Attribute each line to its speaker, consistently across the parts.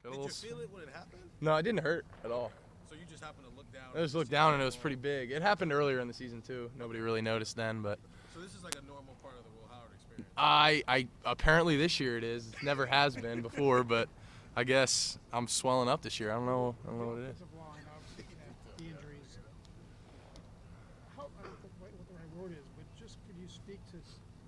Speaker 1: Did you feel it when it happened?
Speaker 2: No, it didn't hurt at all.
Speaker 1: So you just happened to look down?
Speaker 2: I just looked down and it was pretty big. It happened earlier in the season too. Nobody really noticed then, but.
Speaker 1: So this is like a normal part of the Will Howard experience?
Speaker 2: I apparently this year it is. It never has been before, but I guess I'm swelling up this year. I don't know what it is.
Speaker 3: The injuries. I don't know what the right word is, but just could you speak to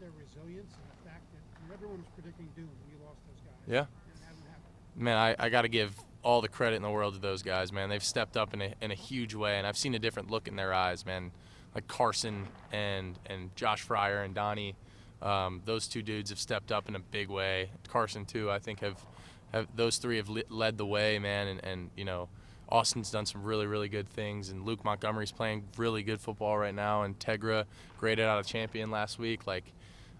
Speaker 3: their resilience and the fact that everyone was predicting doom when you lost those guys?
Speaker 2: Yeah.
Speaker 3: And it hasn't happened.
Speaker 2: Man, I got to give all the credit in the world to those guys, man. They've stepped up in a huge way, and I've seen a different look in their eyes, man. Like Carson and Josh Fryar and Donnie, those two dudes have stepped up in a big way. Carson too, I think have those three have led the way, man. And you know, Austin's done some really, really good things, and Luke Montgomery's playing really good football right now. And Tegra graded out a champion last week. Like,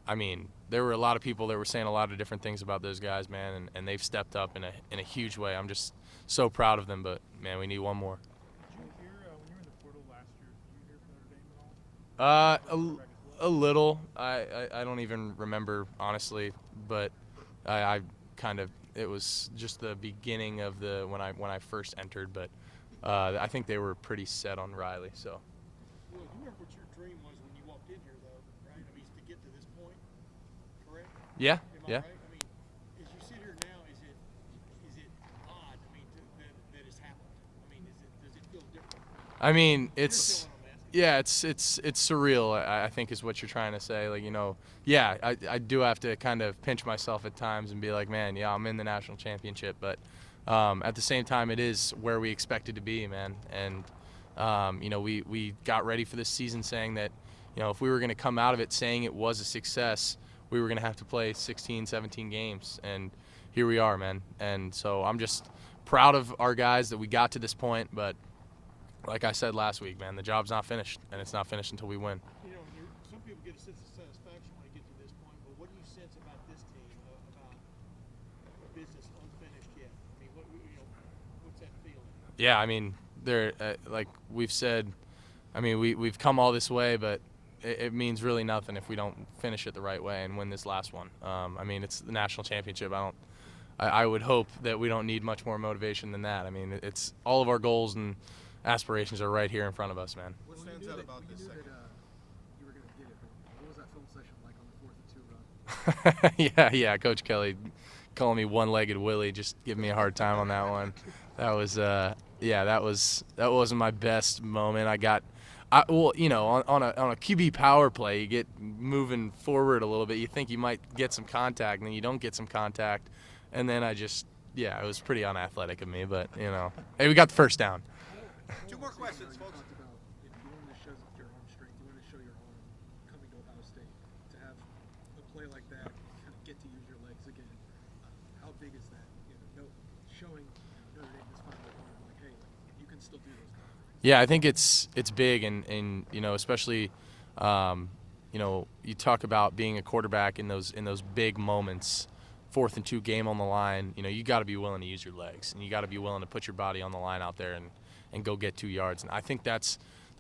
Speaker 2: I mean, there were a lot of people that were saying a lot of different things about those guys, man, and they've stepped up in a huge way. I'm just so proud of them, but man, we need one more.
Speaker 4: Did you hear when you were in the portal last year? Did you hear from Notre Dame at all?
Speaker 2: A little. I don't even remember honestly, but I kind of, it was just the beginning of the when I first entered, but I think they were pretty set on Riley. So.
Speaker 3: Well, you remember what your dream was when you walked in here, though, right? I mean, to get to this point, correct?
Speaker 2: Yeah.
Speaker 3: Am I
Speaker 2: Yeah.
Speaker 3: right? I mean, as you sit here now, is it odd? I mean, that it's happened. I mean, does it feel different?
Speaker 2: I mean,
Speaker 3: You're
Speaker 2: it's.
Speaker 3: still what I'm asking.
Speaker 2: Yeah, it's surreal, I think is what you're trying to say. Like, you know, yeah, I do have to kind of pinch myself at times and be like, man, yeah, I'm in the national championship. But at the same time, it is where we expected to be, man. And, you know, we got ready for this season saying that, you know, if we were going to come out of it saying it was a success, we were going to have to play 16, 17 games. And here we are, man. And so I'm just proud of our guys that we got to this point, but like I said last week, man, the job's not finished, and it's not finished until we win.
Speaker 3: You know, some people get a sense of satisfaction when they get to this point, but what do you sense about this team, about business unfinished yet? I mean, what's that feeling?
Speaker 2: Yeah, I mean, they're like we've said. I mean, we've come all this way, but it means really nothing if we don't finish it the right way and win this last one. I mean, it's the national championship. I would hope that we don't need much more motivation than that. I mean, it's all of our goals and aspirations are right here in front of us, man.
Speaker 1: What stands out about this second?
Speaker 5: You were going to get it, but what was that film session like on the 4th and 2 run?
Speaker 2: Yeah, Coach Kelly calling me one-legged Willie, just giving me a hard time on that one. That was, that wasn't my best moment. Well, you know, on a QB power play, you get moving forward a little bit. You think you might get some contact, and then you don't get some contact, and then it was pretty unathletic of me, but you know, hey, we got the first down.
Speaker 1: 2 more questions, folks.
Speaker 5: Talked about if you wanted to show your arm strength, you wanted to show your arm coming to Ohio State, to have a play like that, kind of get to use your legs again. How big is that? You know, showing Notre Dame this final arm, like, hey, you can still do those things.
Speaker 2: Yeah, I think it's big, and you know, especially, you know, you talk about being a quarterback in those big moments. 4th and 2 game on the line, you know, you got to be willing to use your legs, and you got to be willing to put your body on the line out there and go get 2 yards. And I think there's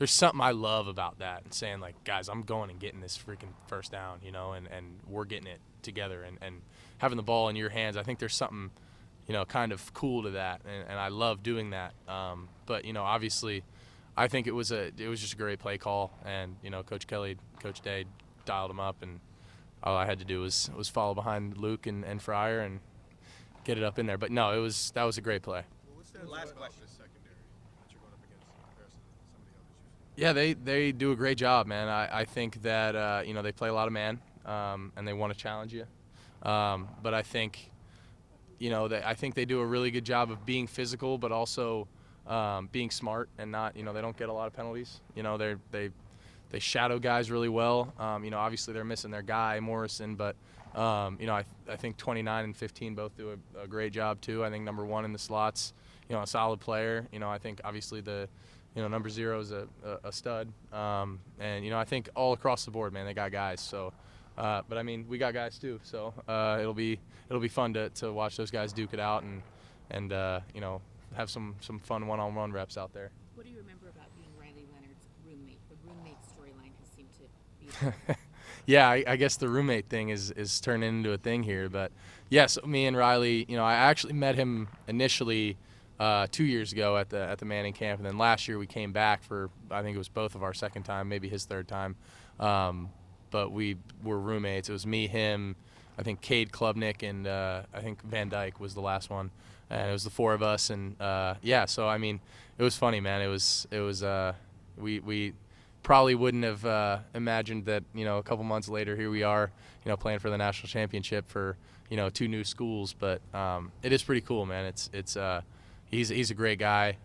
Speaker 2: something I love about that, and saying, like, guys, I'm going and getting this freaking first down, you know, and we're getting it together, and having the ball in your hands. I think there's something, you know, kind of cool to that, and I love doing that. But, you know, obviously I think it was just a great play call, and, you know, Coach Kelly, Coach Day dialed him up, and all I had to do was follow behind Luke and Fryar and get it up in there. But no, that was a great play.
Speaker 1: Well, what stands out about this secondary that you're going up against in comparison to some of the others you've seen?
Speaker 2: Yeah, they do a great job, man. I think that you know, they play a lot of man, and they want to challenge you. But I think, you know, I think they do a really good job of being physical, but also being smart, and not, you know, they don't get a lot of penalties. You know, they shadow guys really well. You know, obviously they're missing their guy Morrison, but you know, I think 29 and 15 both do a great job too. I think number 1 in the slots, you know, a solid player. You know, I think obviously number 0 is a stud. And you know, I think all across the board, man, they got guys. So, but I mean, we got guys too. So it'll be fun to watch those guys duke it out and you know, have some fun one-on-one reps out there.
Speaker 6: What do you remember about being Riley Leonard's roommate? The roommate storyline has seemed to be
Speaker 2: Yeah, I guess the roommate thing is turning into a thing here. But yes, me and Riley, I actually met him initially 2 years ago at the Manning camp, and then last year we came back for, I think it was both of our second time, maybe his third time. But we were roommates. It was me, him, I think Cade Klubnik, and I think Van Dyke was the last one. And it was the four of us, and yeah. So I mean, it was funny, man. It was we probably wouldn't have imagined that, a couple months later here we are, playing for the national championship for, two new schools. But it is pretty cool, man. He's a great guy,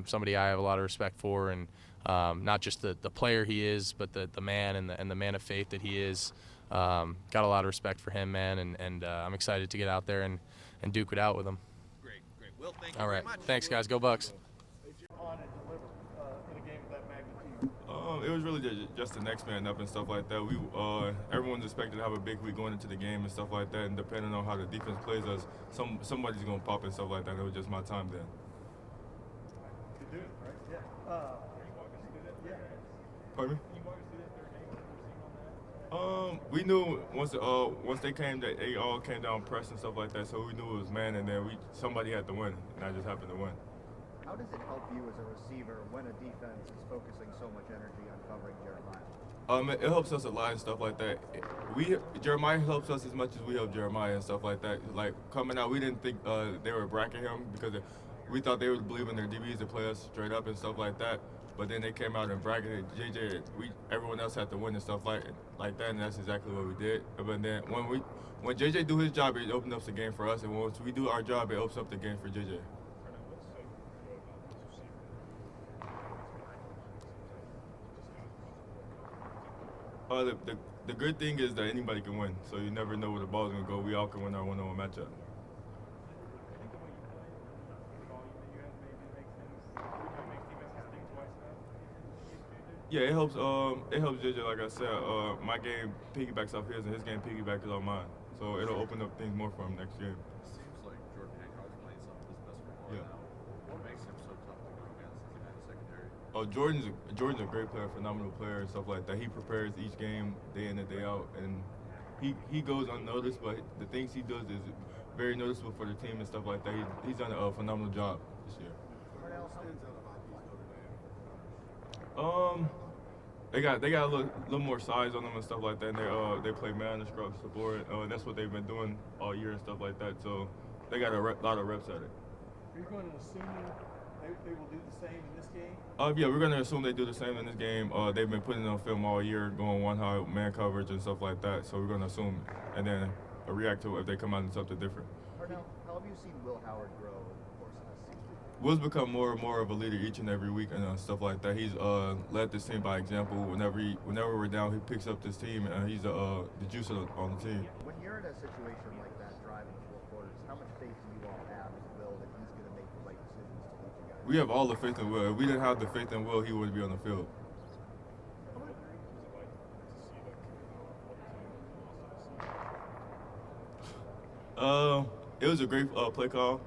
Speaker 2: somebody I have a lot of respect for, and not just the player he is, but the man and the man of faith that he is. Got a lot of respect for him, man, and I'm excited to get out there and duke it out with him.
Speaker 1: Great. Will, thank you
Speaker 2: All right,
Speaker 1: very much.
Speaker 2: thanks, guys. Go Bucks.
Speaker 4: On and deliver in a game of that magnitude.
Speaker 6: It was really just the next man up and stuff like that. Everyone's expected to have a big week going into the game and stuff like that, and depending on how the defense plays us, somebody's gonna pop and stuff like that. It was just my time then.
Speaker 4: To do it, right? Yeah. Can you walk us through that? Yeah.
Speaker 6: Pardon me?
Speaker 4: Can you walk us through that third game? What we're seeing on that?
Speaker 6: We knew once they came that they all came down press and stuff like that, so we knew it was man, and then somebody had to win, and I just happened to win.
Speaker 7: How does it help you as a receiver when a defense is focusing so much energy on covering Jeremiah?
Speaker 6: It helps us a lot and stuff like that. Jeremiah helps us as much as we help Jeremiah and stuff like that. Like coming out, we didn't think they were bracking him because we thought they would believe in their DBs to play us straight up and stuff like that. But then they came out and bracketed JJ. Everyone else had to win and stuff like that, and that's exactly what we did. But then when JJ do his job, it opens up the game for us, and once we do our job, it opens up the game for JJ. The good thing is that anybody can win, so you never know where the ball's gonna go. We all can win our one-on-one matchup. Yeah, it helps. It helps JJ. Like I said, my game piggybacks off his, and his game piggybacks on mine. So it'll open up things more for him next game.
Speaker 1: It seems like Jordan Hancock's playing some of his best football
Speaker 6: Yeah.
Speaker 1: now. What makes him so tough to go against in the secondary?
Speaker 6: Oh, Jordan's a great player, phenomenal player, and stuff like that. He prepares each game day in and day out, and he goes unnoticed, but the things he does is very noticeable for the team and stuff like that. He's done a phenomenal job this year.
Speaker 1: Carnell stands out about these Notre Dame.
Speaker 6: They got a little more size on them and stuff like that. And they play man across the board. That's what they've been doing all year and stuff like that. So they got a lot of reps at it.
Speaker 4: Are you going to assume they will do the same in this game?
Speaker 6: Yeah, we're gonna assume they do the same in this game. They've been putting on film all year, going one high man coverage and stuff like that. So we're gonna assume and then react to it if they come out in something different.
Speaker 7: Carnell, how have you seen Will Howard grow over the course of this season?
Speaker 6: Will's become more and more of a leader each and every week and stuff like that. He's led this team by example. Whenever we're down, he picks up this team, and he's the juice on the team.
Speaker 7: When you're in a situation like that, driving 4 quarters, how much faith do you all have in Will that he's going to make the right decisions to lead you guys?
Speaker 6: We have all the faith in Will. If we didn't have the faith in Will, he wouldn't be on the field. It was a great play call.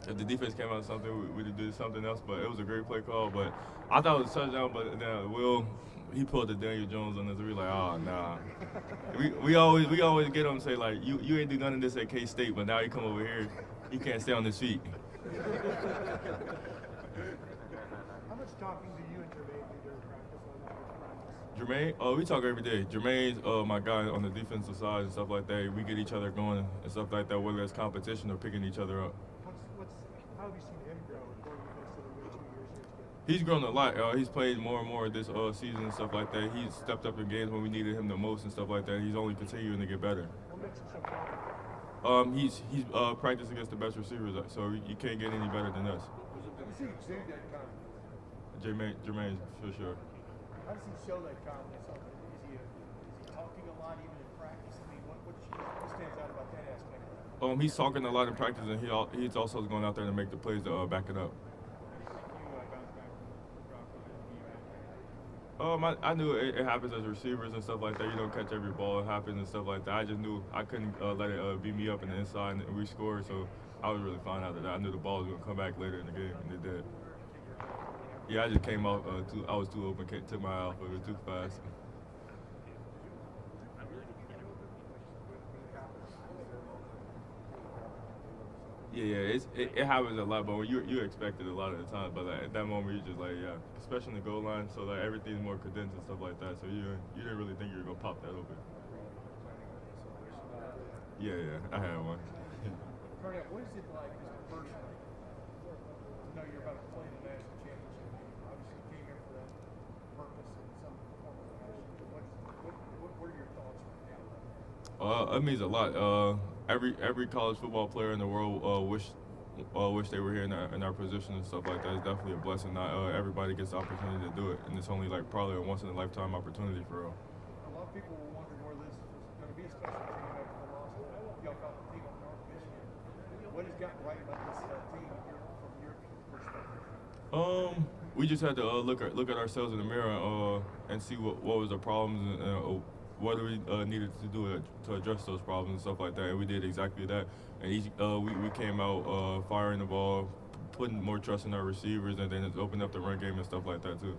Speaker 6: If the defense came out with something, we'd do something else. But it was a great play call. But I thought it was a touchdown. But then Will, he pulled the Daniel Jones on us. We were like, oh nah. we always get him and say like, you ain't do none of this at K-State, but now you come over here, you can't stay on his feet.
Speaker 3: How much talking do you and Jermaine do during practice on that?
Speaker 6: Jermaine, we talk every day. Jermaine's my guy on the defensive side and stuff like that. We get each other going and stuff like that, whether it's competition or picking each other up.
Speaker 3: How have you seen him grow going into the 2 years here together?
Speaker 6: He's grown a lot. He's played more and more this season and stuff like that. He's stepped up in games when we needed him the most and stuff like that. He's only continuing to get better.
Speaker 3: What makes him so confident?
Speaker 6: He's practiced against the best receivers, so you can't get any better than us.
Speaker 4: How does he exude that confidence?
Speaker 6: Jermaine, for sure.
Speaker 4: How does he show that confidence? Is he talking a lot even in practice? I mean, what stands out about that aspect of it?
Speaker 6: He's talking a lot in practice, and he's also going out there to make the plays to back it up. I knew it happens as receivers and stuff like that. You don't catch every ball. It happens and stuff like that. I just knew I couldn't let it beat me up in the inside, and we scored, so I was really fine after that. I knew the ball was going to come back later in the game, and it did. Yeah, I just came out, I was too open, took my eye off of it too fast. Yeah, it happens a lot, but when you expect it a lot of the time. But like, at that moment, you're just like, yeah, especially in the goal line, so like everything's more condensed and stuff like that. So you didn't really think you were gonna pop that open. Yeah, I had one.
Speaker 4: Carnell, what is it like just personally to know you're about to play in the national championship game? Obviously, you came here for that purpose in some form or fashion. What are your thoughts right now?
Speaker 6: It means a lot. Every college football player in the world wish they were here in our position and stuff like that. It's definitely a blessing. Not everybody gets the opportunity to do it, and it's only like probably a once in a lifetime opportunity for real.
Speaker 4: A lot of people were wondering where this was going to be a special team after the loss of y'all got the team up north Michigan. What has gotten right about this team from your perspective?
Speaker 6: We just had to look at ourselves in the mirror and see what was the problems and what we needed to do to address those problems and stuff like that. And we did exactly that. And we came out firing the ball, putting more trust in our receivers, and then it opened up the run game and stuff like that too.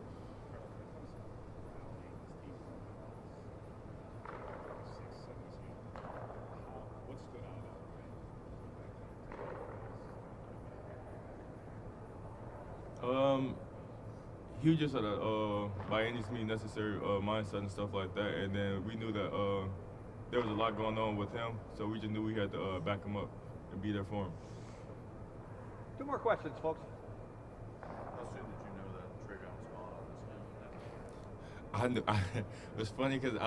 Speaker 6: He just had a by any means necessary mindset and stuff like that, and then we knew that there was a lot going on with him, so we just knew we had to back him up and be there for him.
Speaker 8: 2 more questions, folks.
Speaker 1: How soon did you know that Trayvon was gone?
Speaker 6: It was funny because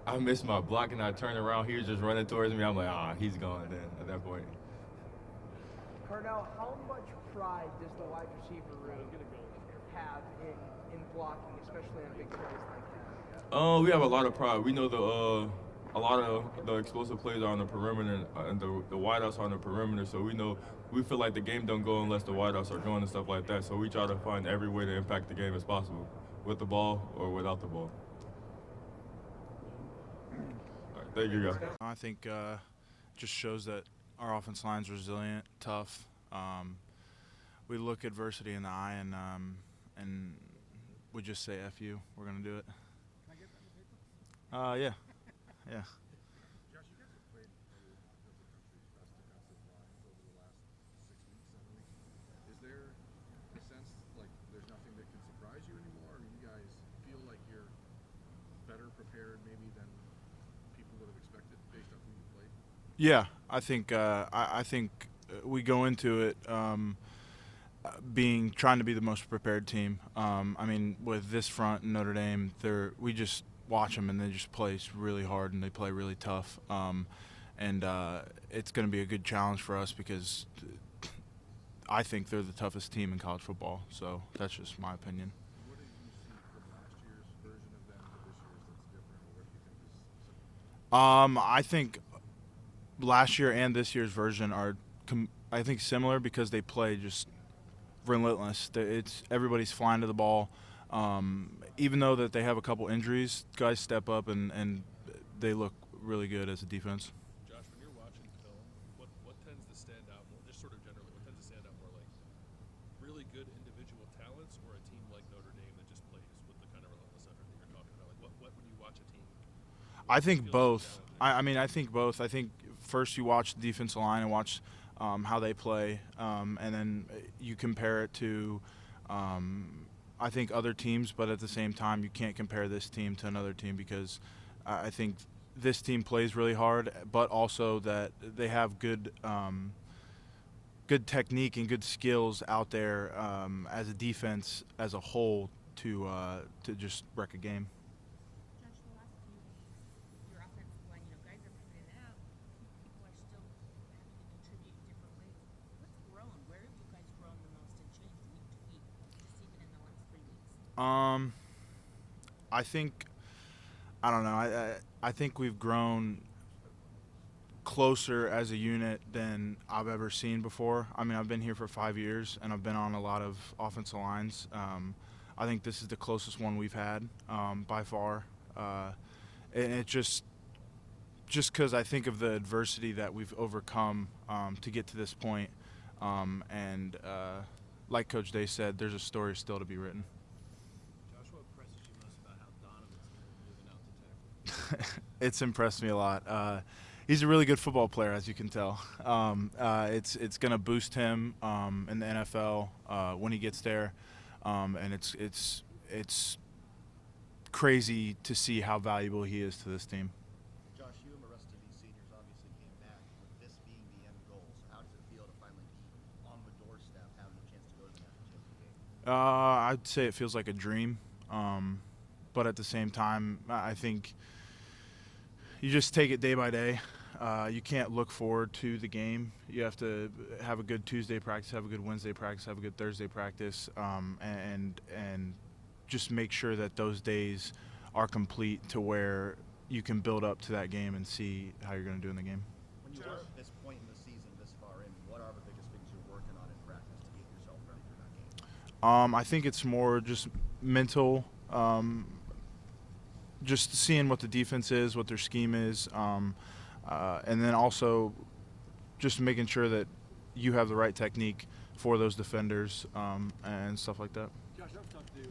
Speaker 6: I missed my block and I turned around. He was just running towards me. I'm like, he's gone then at that point.
Speaker 9: Carnell, how much pride does the wide receiver room have in blocking, especially on big plays like that?
Speaker 6: We have a lot of pride. We know a lot of the explosive plays are on the perimeter, and the wideouts are on the perimeter. So we feel like the game don't go unless the wideouts are going and stuff like that. So we try to find every way to impact the game as possible, with the ball or without the ball. All right, thank you, guys.
Speaker 10: I think just shows that our offense line's resilient, tough. We look adversity in the eye and we just say F you. We're gonna do it.
Speaker 5: Can I get that in the paper?
Speaker 10: Yeah.
Speaker 5: Josh, you guys have played the country's best defensive line over the last 6 weeks, 7 weeks. Is there a sense like there's nothing that can surprise you anymore, or you guys feel like you're better prepared maybe than people would have expected based on who you played?
Speaker 10: Yeah, I think we go into it trying to be the most prepared team. I mean, with this front and Notre Dame, we just watch them and they just play really hard and they play really tough. And it's going to be a good challenge for us because I think they're the toughest team in college football. So that's just my opinion.
Speaker 5: What did you see from last year's version of them to this year's that's different, or what do you think is similar?
Speaker 10: I think last year and this year's version are I think similar because they play just relentless. Everybody's flying to the ball. Even though that they have a couple injuries, guys step up and they look really good as a defense.
Speaker 1: Josh, when you're watching film, what tends to stand out more, just sort of generally, what tends to stand out more, like really good individual talents or a team like Notre Dame that just plays with the kind of relentless effort that you're talking about? Like what when you watch a team?
Speaker 10: I think both. I mean, I think both. I think first you watch the defensive line and watch how they play, and then you compare it to I think other teams, but at the same time you can't compare this team to another team because I think this team plays really hard, but also that they have good technique and good skills out there as a defense as a whole to just wreck a game.
Speaker 11: Josh, the last few weeks, your offensive line, guys are coming in and out. People are still having to contribute in different ways. What's grown? Where have you guys grown the most and changed week to week, just even in the last 3 weeks?
Speaker 10: I don't know. I think we've grown closer as a unit than I've ever seen before. I mean, I've been here for 5 years, and I've been on a lot of offensive lines. I think this is the closest one we've had by far. And it just because I think of the adversity that we've overcome to get to this point. And like Coach Day said, there's a story still to be written.
Speaker 1: Josh, what impresses you most about how Donovan's moving out to tackle?
Speaker 10: It's impressed me a lot. he's a really good football player, as you can tell. It's going to boost him in the NFL when he gets there, and it's crazy to see how valuable he is to this team.
Speaker 7: Josh, you and the rest of these seniors obviously came back with this being the end goal. So how does it feel to finally be on the doorstep, having a chance to go to the national championship game?
Speaker 10: I'd say it feels like a dream, but at the same time, I think you just take it day by day. You can't look forward to the game. You have to have a good Tuesday practice, have a good Wednesday practice, have a good Thursday practice, and just make sure that those days are complete to where you can build up to that game and see how you're going to do in the game.
Speaker 7: When you are at this point in the season, this far in, what are the biggest things you're working on in practice to get yourself ready for that game?
Speaker 10: I think it's more just mental, just seeing what the defense is, what their scheme is, and then also just making sure that you have the right technique for those defenders and stuff like that.
Speaker 4: Josh, I was talking to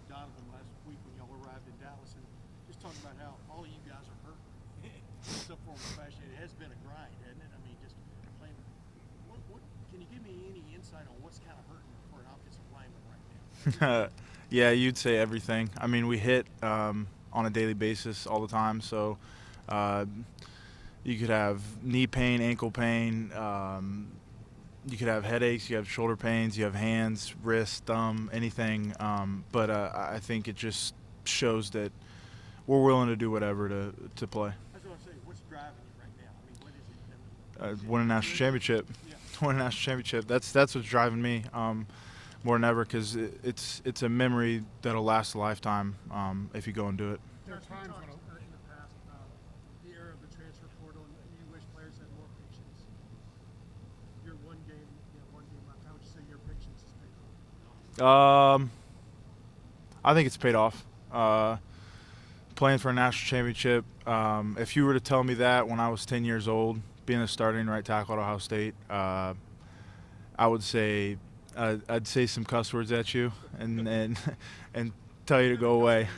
Speaker 4: Donovan last week when y'all arrived in Dallas, and just talking about how all of you guys are hurt in some form or fashion. It has been a grind, hasn't it? I mean, just playing. What can you give me any insight on what's kind of hurting for an offensive lineman right now?
Speaker 10: Yeah, you'd say everything. I mean, we hit on a daily basis all the time, so you could have knee pain, ankle pain, you could have headaches, you have shoulder pains, you have hands, wrist, thumb, anything. But I think it just shows that we're willing to do whatever to play.
Speaker 4: That's what I'm saying. What's driving you right now? I mean, what is it?
Speaker 10: Win a national championship.
Speaker 4: Yeah.
Speaker 10: Win a national championship. That's what's driving me more than ever, because it's a memory that'll last a lifetime if you go and do it.
Speaker 3: There are times when
Speaker 4: in the past about the era of the transfer portal, and you wish players had more patience. Your one game left. How would you say your patience has paid off?
Speaker 10: I think it's paid off. Playing for a national championship. If you were to tell me that when I was 10 years old, being a starting right tackle at Ohio State, I would say I'd say some cuss words at you and tell you to go away.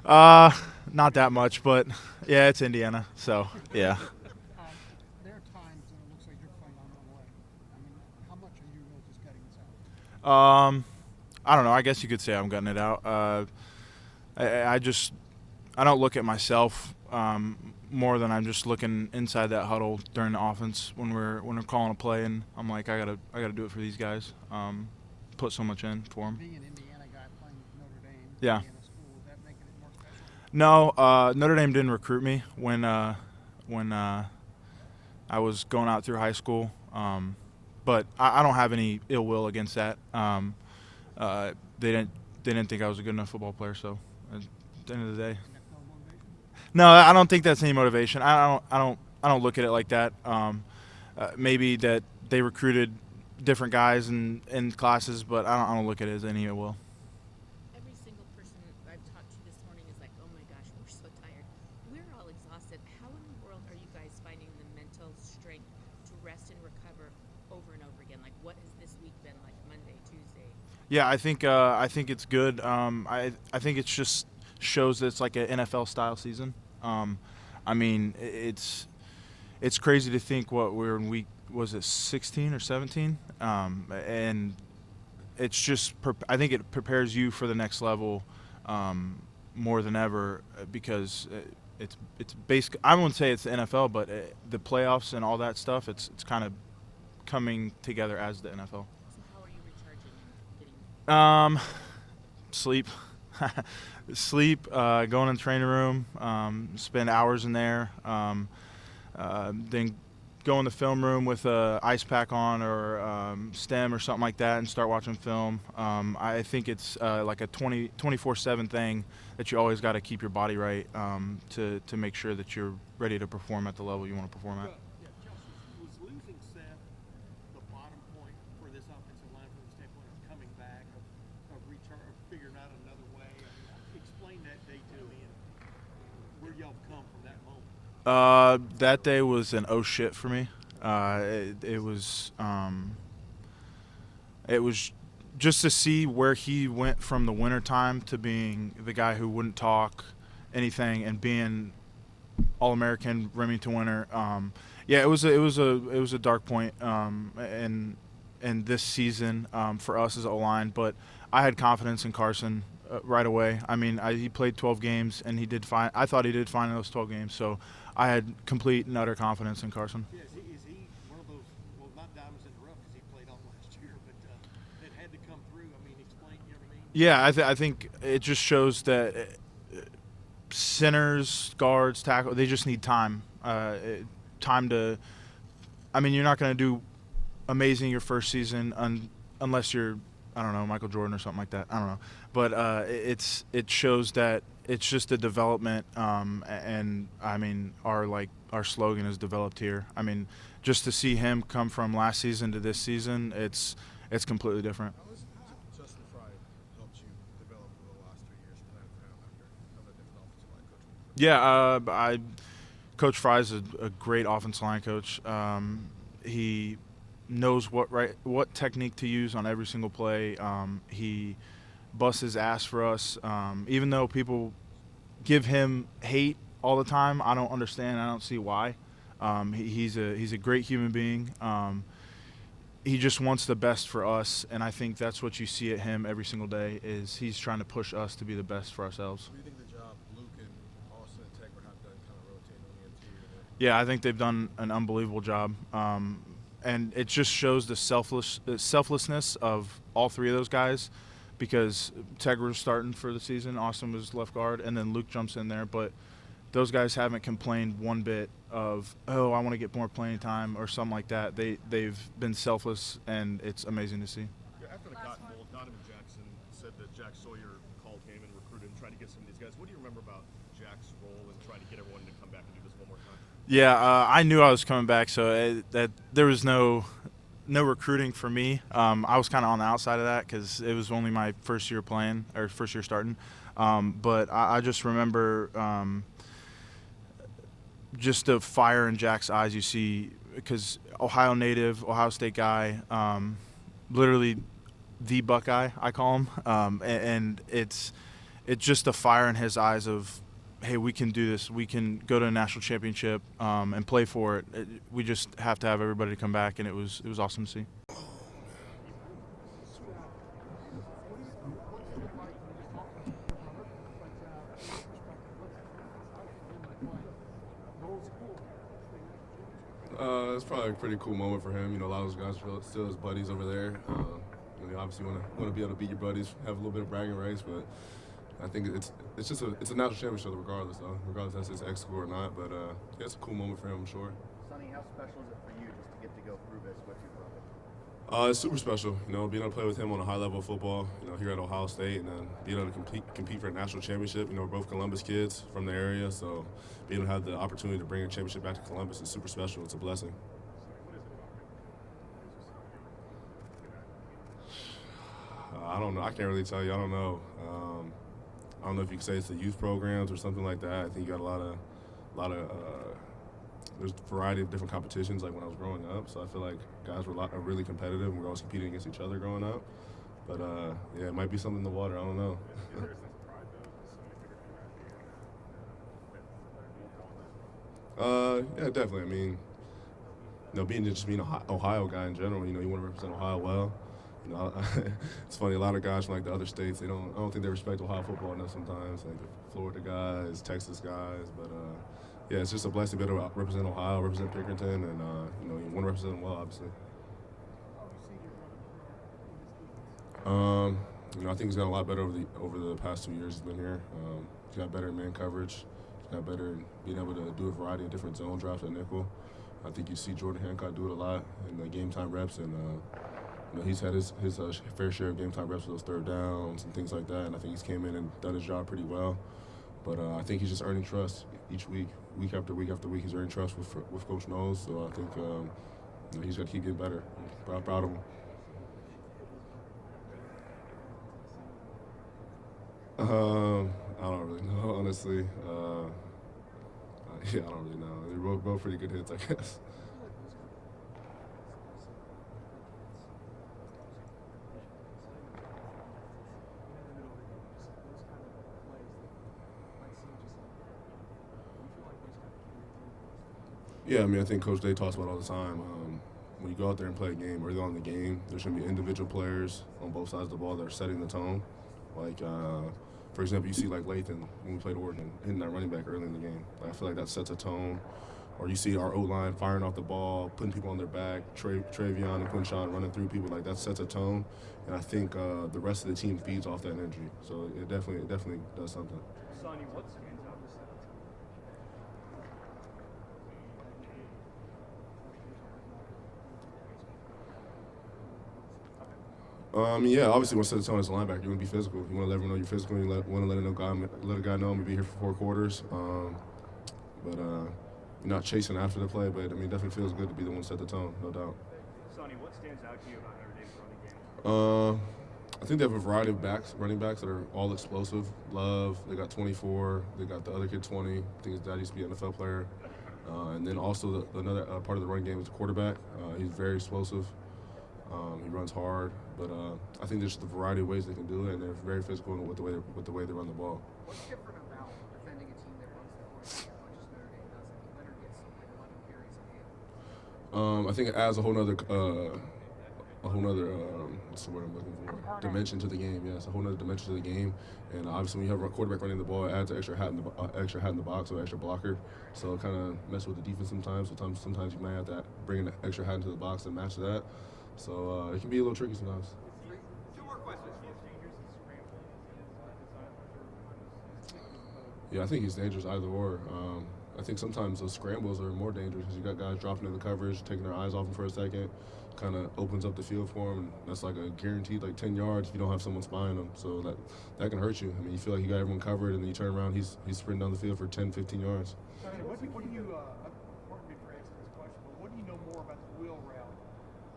Speaker 10: Not that much, but yeah, it's Indiana, so yeah.
Speaker 3: there are times when it looks like you're playing on one leg. I mean, how much are you really just getting this out?
Speaker 10: I don't know. I guess you could say I'm gutting it out. I don't look at myself more than I'm just looking inside that huddle during the offense when we're calling a play, and I'm like, I gotta do it for these guys. Put so much in for them.
Speaker 3: Being an Indiana guy playing Notre Dame,
Speaker 10: Yeah.
Speaker 3: Indiana school, is that making it more special?
Speaker 10: No, Notre Dame didn't recruit me when I was going out through high school. But I don't have any ill will against that. They didn't think I was a good enough football player. So at the end of the day,
Speaker 3: No motivation?
Speaker 10: no, I don't think that's any motivation. I don't look at it like that. Maybe that they recruited different guys in classes, but I don't look at it as any ill will.
Speaker 11: Every single person I've talked to this morning is like, oh my gosh, we're so tired. We're all exhausted. How in the world are you guys finding the mental strength to rest and recover over and over again? Like, what has this week been like, Monday, Tuesday?
Speaker 10: Yeah, I think it's good. I think it just shows that it's like an NFL style season. I mean, it's crazy to think we're in week, was it 16 or 17? And it's just I think it prepares you for the next level more than ever, because it's basically, I wouldn't say it's the NFL, but the playoffs and all that stuff, it's kind of coming together as the NFL.
Speaker 11: So how are you recharging and getting?
Speaker 10: Sleep. Sleep, going in the training room, spend hours in there, then go in the film room with a ice pack on or stem or something like that and start watching film. I think it's like a 24/7 thing that you always got to keep your body right to make sure that you're ready to perform at the level you want to perform at.
Speaker 4: Yeah, Chelsea, was losing Seth the bottom point for this offensive line from the standpoint of coming back, of figuring out another way? I mean, explain that day to me and where y'all come from that moment.
Speaker 10: That day was an oh shit for me. It was just to see where he went from the winter time to being the guy who wouldn't talk anything and being All-American, Remington winner. Yeah, it was a dark point in this season for us as O-line, but I had confidence in Carson right away. I mean, he played 12 games and he did fine. I thought he did fine in those 12 games, so I had complete and utter confidence in Carson.
Speaker 4: Yeah, is he one of those, well, not diamonds in the rough because he played all last year, but that had to come through? I mean, explain, you know what I mean?
Speaker 10: Yeah, I think it just shows that centers, guards, tackle, they just need time. Time to – I mean, you're not going to do amazing your first season unless you're, I don't know, Michael Jordan or something like that. I don't know. But it shows that it's just a development, and, I mean, our slogan is developed here. I mean, just to see him come from last season to this season, it's completely different.
Speaker 1: How has Justin Fry helped you develop over the last 3 years after having a different offensive line coach?
Speaker 10: Yeah, Coach Fry's a great offensive line coach. He knows what technique to use on every single play. He busts his ass for us. Even though people give him hate all the time, I don't understand. I don't see why. He's a great human being. He just wants the best for us, and I think that's what you see at him every single day is he's trying to push us to be the best for ourselves.
Speaker 1: What do you think the job Luke and Austin and Tech have done kind of rotating on the interior?
Speaker 10: Yeah, I think they've done an unbelievable job. And it just shows the selflessness of all three of those guys because Teg was starting for the season, Austin was left guard, and then Luke jumps in there. But those guys haven't complained one bit of, oh, I want to get more playing time or something like that. They've been selfless, and it's amazing to see.
Speaker 1: Yeah, after the Cotton Bowl, Donovan Jackson said that Jack Sawyer called him and recruited him, trying to get some of these guys. What do you remember about Jack's role in trying to get everyone to come back and do this one more time?
Speaker 10: Yeah, I knew I was coming back, so that there was no recruiting for me. I was kind of on the outside of that because it was only my first year playing or first year starting. But I just remember just the fire in Jack's eyes you see because Ohio native, Ohio State guy, literally the Buckeye, I call him. And it's just the fire in his eyes of, hey, we can do this. We can go to a national championship and play for it. We just have to have everybody come back, and it was awesome to see.
Speaker 6: It's probably a pretty cool moment for him. You know, a lot of those guys are still his buddies over there. You obviously want to be able to beat your buddies, have a little bit of bragging rights, but I think it's a national championship regardless, though. Regardless if it's X school or not, but yeah, it's a cool moment for him, I'm sure.
Speaker 7: Sonny, how special is it for you just to get to go through this with your brother?
Speaker 6: It's super special, you know, being able to play with him on a high level of football, you know, here at Ohio State, and then being able to compete for a national championship. You know, we're both Columbus kids from the area, so being able to have the opportunity to bring a championship back to Columbus is super special. It's a blessing. I don't know. I can't really tell you. I don't know. I don't know if you could say it's the youth programs or something like that. I think you got a lot of there's a variety of different competitions like when I was growing up. So I feel like guys are really competitive and we're always competing against each other growing up. But yeah, it might be something in the water. I don't know. Yeah, definitely. I mean, you know, being an Ohio guy in general, you know, you want to represent Ohio well. You know, it's funny. A lot of guys from like the other states, I don't think they respect Ohio football enough sometimes. Like the Florida guys, Texas guys, but yeah, it's just a blessing to be able to represent Ohio, represent Pickerington, and you know, you want to represent them well, obviously. You know, I think he's gotten a lot better over the past 2 years he's been here. He's got better in man coverage. He's got better in being able to do a variety of different zone drops at nickel. I think you see Jordan Hancock do it a lot in the game time reps, and you know, he's had his fair share of game time reps with those third downs and things like that, and I think he's came in and done his job pretty well. But I think he's just earning trust each week, week after week after week. He's earning trust with Coach Knowles, so I think you know, he's got to keep getting better. I'm proud of him. I don't really know, honestly. Yeah, I don't really know. They're both pretty good hits, I guess.
Speaker 12: Yeah, I mean, I think Coach Day talks about it all the time. When you go out there and play a game, early on in the game, there's going to be individual players on both sides of the ball that are setting the tone. Like, for example, you see like Lathan when we played Oregon, hitting that running back early in the game. Like, I feel like that sets a tone. Or you see our O-line firing off the ball, putting people on their back, Travion and Quinshawn running through people. Like, that sets a tone. And I think the rest of the team feeds off that energy. So it definitely does something.
Speaker 4: Sonny, what stands out this time?
Speaker 12: Yeah, obviously, when set the tone as a linebacker, you want to be physical. You want to let everyone know you're physical. You want to let a guy know I'm gonna be here for 4 quarters. But you're not chasing after the play. But I mean, it definitely feels good to be the one to set the tone, no doubt.
Speaker 4: Sonny, what stands out to you about Notre Dame's running game?
Speaker 12: I think they have a variety of running backs that are all explosive. Love, they got 24. They got the other kid 20. I think his dad used to be an NFL player. And then also another part of the run game is the quarterback. He's very explosive. He runs hard, but I think there's just a variety of ways they can do it, and they're very physical with the way they run the ball.
Speaker 9: What's different about defending a team that runs the quarterback as much as Notre Dame does? I mean, Leonard gets like 11 carries a game.
Speaker 12: I think it adds a whole nother what's the word I'm looking for? Dimension to the game. Yes, a whole nother dimension to the game. And obviously, when you have a quarterback running the ball, it adds an extra hat in the box or extra blocker. So it kind of messes with the defense sometimes. Sometimes you might have to bring an extra hat into the box and match that. So it can be a little tricky sometimes.
Speaker 8: 2 more questions.
Speaker 12: Yeah, I think he's dangerous either or. I think sometimes those scrambles are more dangerous because you got guys dropping in the coverage, taking their eyes off him for a second, kind of opens up the field for him. And that's like a guaranteed like 10 yards if you don't have someone spying him. So that can hurt you. I mean, you feel like you got everyone covered, and then you turn around, he's sprinting down the field for 10, 15 yards.
Speaker 4: What do you, pardon me for answering this question, but what do you know more about the wheel route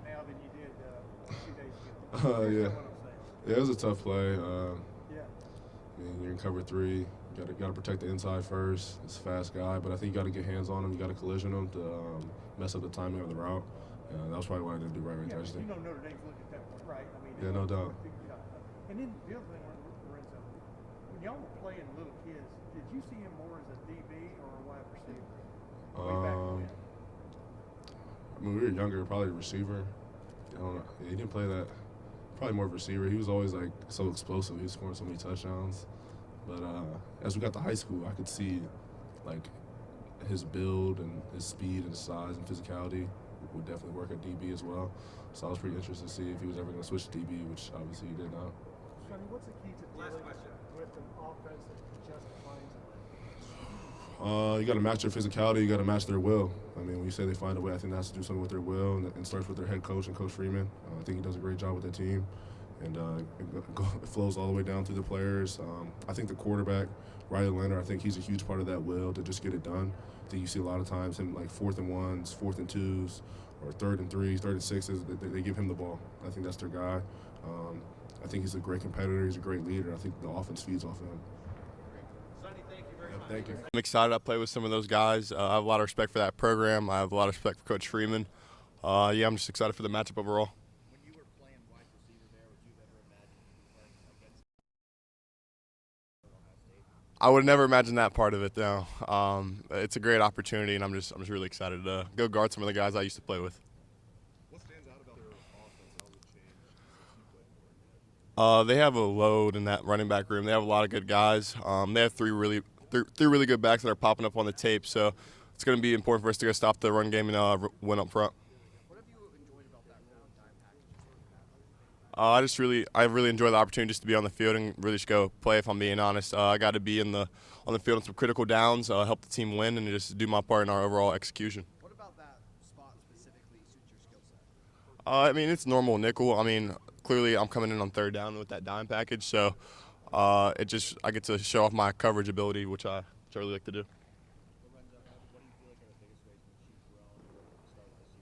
Speaker 4: now than you did a few days ago?
Speaker 12: Yeah. Yeah, it was a tough play.
Speaker 4: Yeah.
Speaker 12: I mean, you're in cover 3. You got to protect the inside first. He's a fast guy, but I think you got to get hands on him. You got to collision him to mess up the timing of the route. That was probably what I didn't do right when touched it.
Speaker 4: You know Notre Dame's looking at that point, right? I mean,
Speaker 12: Yeah, no doubt.
Speaker 4: And then the other thing, Lorenzo, when y'all were playing little kids, did you see him more as a DB or a wide receiver? Way back when?
Speaker 12: I mean, we were younger, probably a receiver. I don't know. Yeah, he didn't play that. Probably more of a receiver. He was always like so explosive. He was scoring so many touchdowns. But as we got to high school, I could see like his build and his speed and his size and physicality would definitely work at DB as well. So I was pretty interested to see if he was ever going to switch to DB, which obviously he did now.
Speaker 4: Sonny, what's the key to dealing with an offense that just finds a way?
Speaker 12: You got to match their physicality. You got to match their will. I mean, when you say they find a way, I think that has to do something with their will, and starts with their head coach and Coach Freeman. I think he does a great job with that team, and it flows all the way down through the players. I think the quarterback, Riley Leonard, I think he's a huge part of that will to just get it done. I think you see a lot of times him like 4th and 1s, 4th and 2s, or 3rd and 3s, 3rd and 6s. They give him the ball. I think that's their guy. I think he's a great competitor. He's a great leader. I think the offense feeds off him.
Speaker 8: Sonny, thank you very much.
Speaker 12: Thank you.
Speaker 13: I'm excited to play with some of those guys. I have a lot of respect for that program. I have a lot of respect for Coach Freeman. Yeah, I'm just excited for the matchup overall.
Speaker 7: When you were playing wide receiver there, would you have ever imagined playing against Ohio State?
Speaker 13: I would never imagine that part of it, though. It's a great opportunity, and I'm just really excited to go guard some of the guys I used to play with.
Speaker 1: What stands out about their offense and how it changed since you played for it?
Speaker 13: They have a load in that running back room. They have a lot of good guys. They have three really good backs that are popping up on the tape. So it's going to be important for us to go stop the run game and win up front.
Speaker 7: What have you enjoyed about that round time package?
Speaker 13: I really enjoy the opportunity just to be on the field and really just go play. If I'm being honest, I got to be on the field on some critical downs, help the team win, and just do my part in our overall execution.
Speaker 7: What about that spot specifically suits your skill set?
Speaker 13: I mean, it's normal nickel. I mean, clearly I'm coming in on 3rd down with that dime package, so I get to show off my coverage ability, which I really like to do.
Speaker 7: Lorenzo, what do you feel like are the biggest ways in which you've grown from the start of this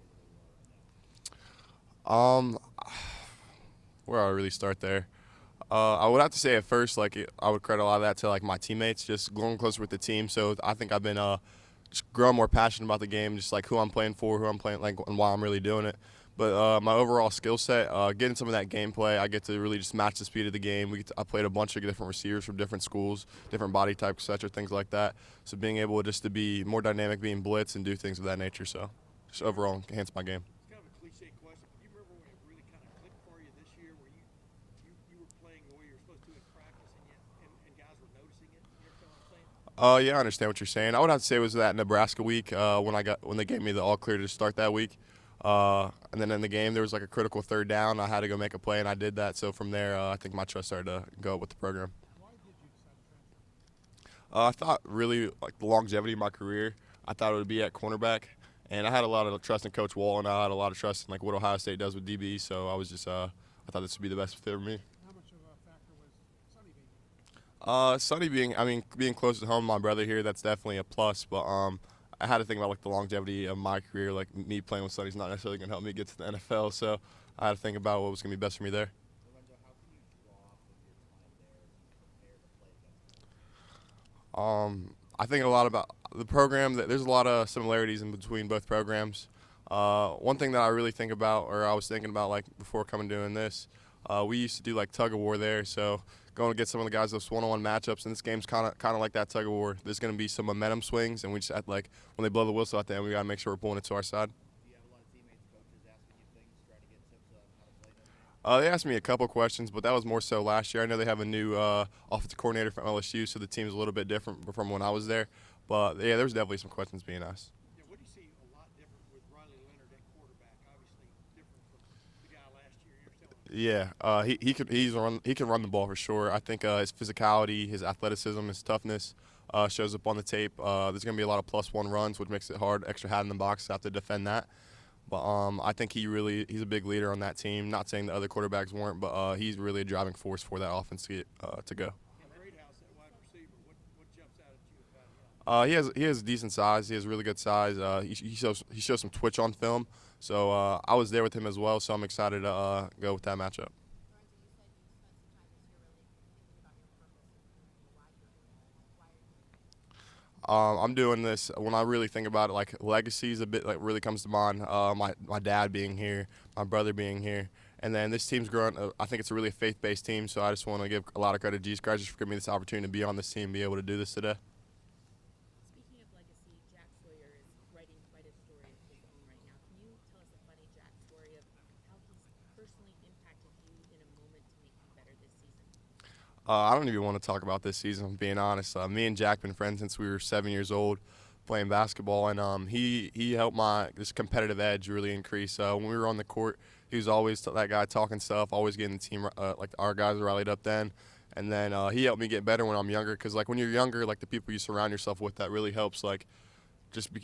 Speaker 7: year?
Speaker 13: Where do I really start there? I would have to say at first, I would credit a lot of that to my teammates, just growing closer with the team. So I think I've been just growing more passionate about the game, just who I'm playing for, who I'm playing and why I'm really doing it. But my overall skill set, getting some of that gameplay, I get to really just match the speed of the game. I played a bunch of different receivers from different schools, different body types, etc., things like that. So being able just to be more dynamic, being blitz, and do things of that nature. So just overall enhance my game.
Speaker 4: It's kind of a cliche question, but do you remember when it really kind of clicked for you this year, where you were playing the way you were supposed to in practice, and guys were noticing it? You understand what I'm saying?
Speaker 13: Yeah, I understand what you're saying. I would have to say it was that Nebraska week when they gave me the all clear to start that week. And then in the game, there was like a critical third down. I had to go make a play, and I did that. So from there, I think my trust started to go up with the program.
Speaker 3: Why did you decide to transfer?
Speaker 13: I thought really like the longevity of my career, I thought it would be at cornerback. And I had a lot of trust in Coach Wall, and I had a lot of trust in like what Ohio State does with DB. So I was just I thought this would be the best fit for me.
Speaker 3: How much of a factor was Sonny being here?
Speaker 13: Sonny being close to home, my brother here, that's definitely a plus. But I had to think about like the longevity of my career. Like me playing with Sonny's not necessarily going to help me get to the NFL, so I had to think about what was going to be best for me there.
Speaker 7: Lorenzo, how can you draw off of your time there and prepare to play against them?
Speaker 13: I think a lot about the program. There's a lot of similarities in between both programs. One thing that I really think about, or I was thinking about like before coming doing this, we used to do like tug of war there. So going to get some of the guys those one-on-one matchups, and this game's kind of like that tug of war. There's going to be some momentum swings, and we just have, like when they blow the whistle at the end, we got to make sure we're pulling it to our side.
Speaker 7: Do you have a lot of teammates, coaches asking you things, trying to get tips on how to play them?
Speaker 13: They asked me a couple questions, but that was more so last year. I know they have a new offensive coordinator from LSU, so the team's a little bit different from when I was there. But yeah, there's definitely some questions being asked.
Speaker 4: Yeah, what do you see a lot different with Riley Leonard at quarterback? Obviously different from the guy last year. You understand what I'm saying?
Speaker 13: Yeah, he can run the ball for sure. I think his physicality, his athleticism, his toughness shows up on the tape. There's going to be a lot of +1 runs, which makes it hard. Extra hat in the box to have to defend that. But I think he's a big leader on that team. Not saying the other quarterbacks weren't, but he's really a driving force for that offense to go. He has decent size. He has really good size. He shows some twitch on film. So I was there with him as well. So I'm excited to go with that matchup. I'm doing this when I really think about it. Like legacy is a bit like really comes to mind. My dad being here, my brother being here, and then this team's grown. I think it's a really faith-based team. So I just want to give a lot of credit to Jesus Christ for giving me this opportunity to be on this team, and be able to do this today.
Speaker 11: Speaking of legacy, Jack Sawyer is writing quite a story of his own right now. Can you tell us a funny Jack story of how he's personally impacted you in a moment to make you better this season?
Speaker 13: I don't even want to talk about this season, I'm being honest. Me and Jack been friends since we were 7 years old playing basketball, and he helped this competitive edge really increase. When we were on the court, he was always that guy talking stuff, always getting the team, like our guys rallied up then. And then he helped me get better when I'm younger, because like when you're younger, like the people you surround yourself with, that really helps like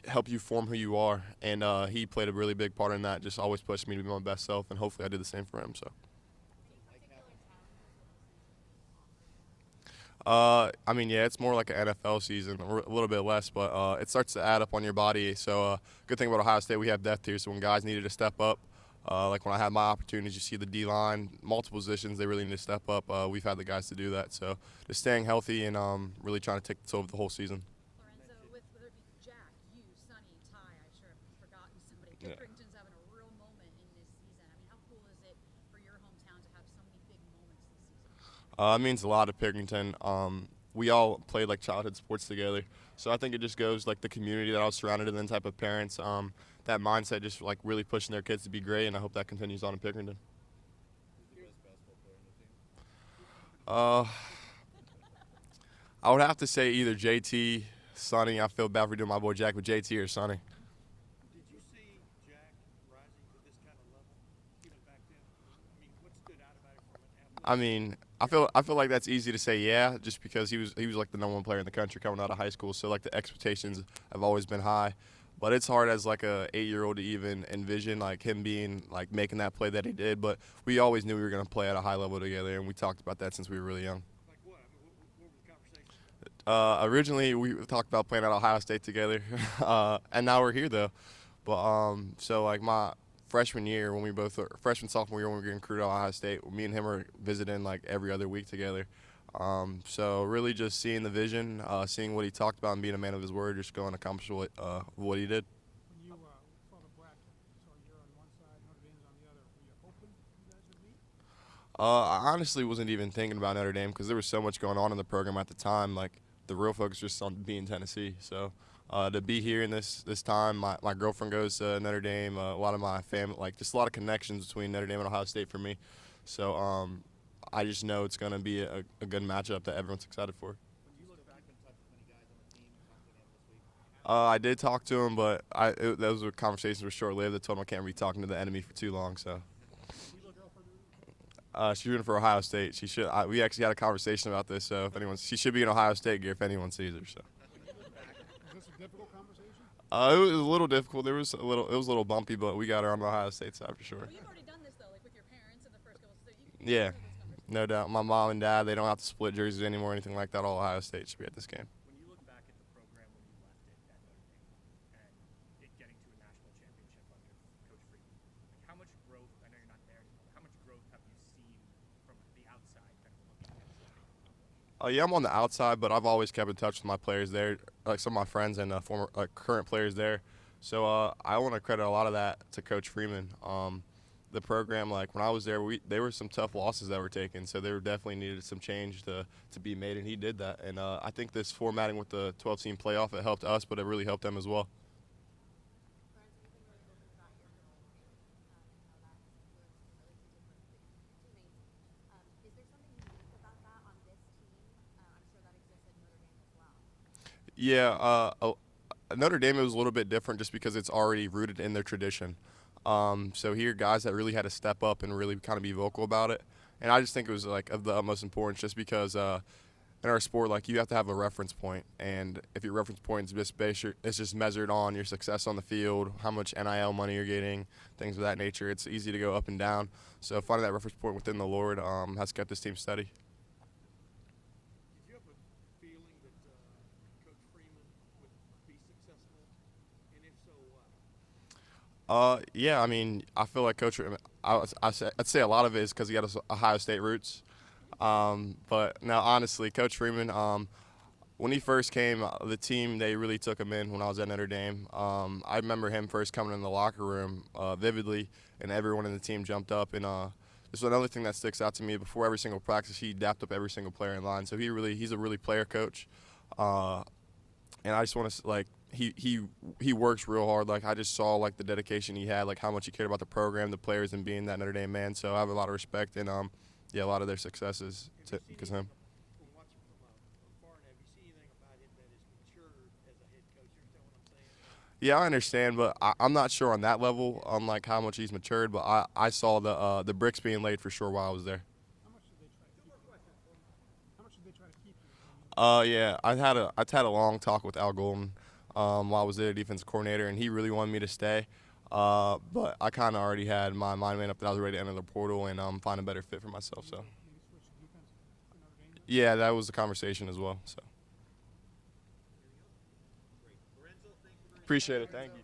Speaker 13: help you form who you are. And he played a really big part in that, just always pushed me to be my best self, and hopefully I did the same for him. So. I mean, yeah, it's more like an NFL season, a little bit less, but it starts to add up on your body. So good thing about Ohio State, we have depth here, so when guys needed to step up, like when I had my opportunities, you see the D-line, multiple positions, they really need to step up. We've had the guys to do that. So just staying healthy and really trying to take this over the whole season.
Speaker 11: Lorenzo, with whether it be Jack, you, Sonny, Ty, I'm sure I've forgotten somebody.
Speaker 13: Yeah.
Speaker 11: Pickerington's having a real moment in this season. I mean, how cool is it for your hometown to have so many big moments this season?
Speaker 13: It means a lot to Pickerington. We all played like childhood sports together, so I think it just goes like the community that I was surrounded in, the type of parents, that mindset, just like really pushing their kids to be great, and I hope that continues on in Pickerington. I would have to say either JT, Sonny. I feel bad for doing my boy Jack, but JT or Sonny.
Speaker 4: Did you see Jack rising to this kind of level even back then? I mean, what stood out about it from an athlete?
Speaker 13: I mean, I feel like that's easy to say, yeah, just because he was like the #1 player in the country coming out of high school, so like the expectations have always been high. But it's hard as like a 8-year-old to even envision like him being like making that play that he did. But we always knew we were going to play at a high level together, and we talked about that since we were really young.
Speaker 4: Like what? I mean, what were the conversations?
Speaker 13: Originally, we talked about playing at Ohio State together, and now we're here though. But so like my freshman year, when we both were sophomore year when we were getting recruited to Ohio State, me and him are visiting like every other week together. So really just seeing the vision, seeing what he talked about, and being a man of his word, just going to accomplish what he did.
Speaker 3: When you saw the bracket, so you're on one side, Notre Dame is
Speaker 13: I honestly wasn't even thinking about Notre Dame because there was so much going on in the program at the time. Like, the real focus was on being Tennessee. So to be here in this time, my girlfriend goes to Notre Dame. A lot of my family, like, just a lot of connections between Notre Dame and Ohio State for me. So I just know it's going to be a good matchup that everyone's excited for. I did talk to him, but those conversations were short-lived. I told him I can't be talking to the enemy for too long. So she's rooting for Ohio State. She should. We actually had a conversation about this. So she should be in Ohio State gear if anyone sees her. So.
Speaker 3: Was this a difficult conversation?
Speaker 13: It was a little difficult. It was a little bumpy, but we got her on the Ohio State side for sure.
Speaker 11: Well, you've already done this though, like with your parents in the first couple. So
Speaker 13: Yeah, no doubt. My mom and dad, they don't have to split jerseys anymore or anything like that. All Ohio State should be at this game.
Speaker 14: When you look back at the program when you left it at Notre Dame and it getting to a national championship under Coach Freeman, like how much growth, I know you're not there anymore, how much growth have you seen from the outside kind of looking at it?
Speaker 13: Yeah, I'm on the outside, but I've always kept in touch with my players there, like some of my friends and former current players there. So I want to credit a lot of that to Coach Freeman. The program, like when I was there, there were some tough losses that were taken, so there definitely needed some change to be made, and he did that. And I think this formatting with the 12-team playoff, it helped us, but it really helped them as well. Yeah, Notre Dame was a little bit different just because it's already rooted in their tradition. So here, guys that really had to step up and really kind of be vocal about it. And I just think it was like of the utmost importance just because in our sport, like you have to have a reference point. And if your reference point is it's just measured on your success on the field, how much NIL money you're getting, things of that nature, it's easy to go up and down. So finding that reference point within the Lord has kept this team steady.
Speaker 4: Did you have a feeling that Coach Freeman would be successful? And if so, why?
Speaker 13: Yeah, I mean, I feel like Coach, I'd say a lot of it is because he got Ohio State roots. But now, honestly, Coach Freeman, when he first came, the team, they really took him in when I was at Notre Dame. I remember him first coming in the locker room vividly, and everyone in the team jumped up. And this is another thing that sticks out to me. Before every single practice, he dapped up every single player in line. So he's a really player coach. And I just want to, like, he works real hard. Like, I just saw, like, the dedication he had, like, how much he cared about the program, the players, and being that Notre Dame man. So I have a lot of respect, and, yeah, a lot of their successes because of him.
Speaker 4: From watching from afar, have you seen anything about him that is matured as a head coach? You understand what I'm saying?
Speaker 13: Yeah, I understand, but I'm not sure on that level, on, like, how much he's matured. But I saw the bricks being laid for sure while I was there.
Speaker 3: How much did they try to keep you?
Speaker 13: Yeah, I had a long talk with Al Golden while I was there, defensive coordinator, and he really wanted me to stay. But I kind of already had my mind made up that I was ready to enter the portal and find a better fit for myself. So, yeah, that was the conversation as well. So, appreciate it. Thank you.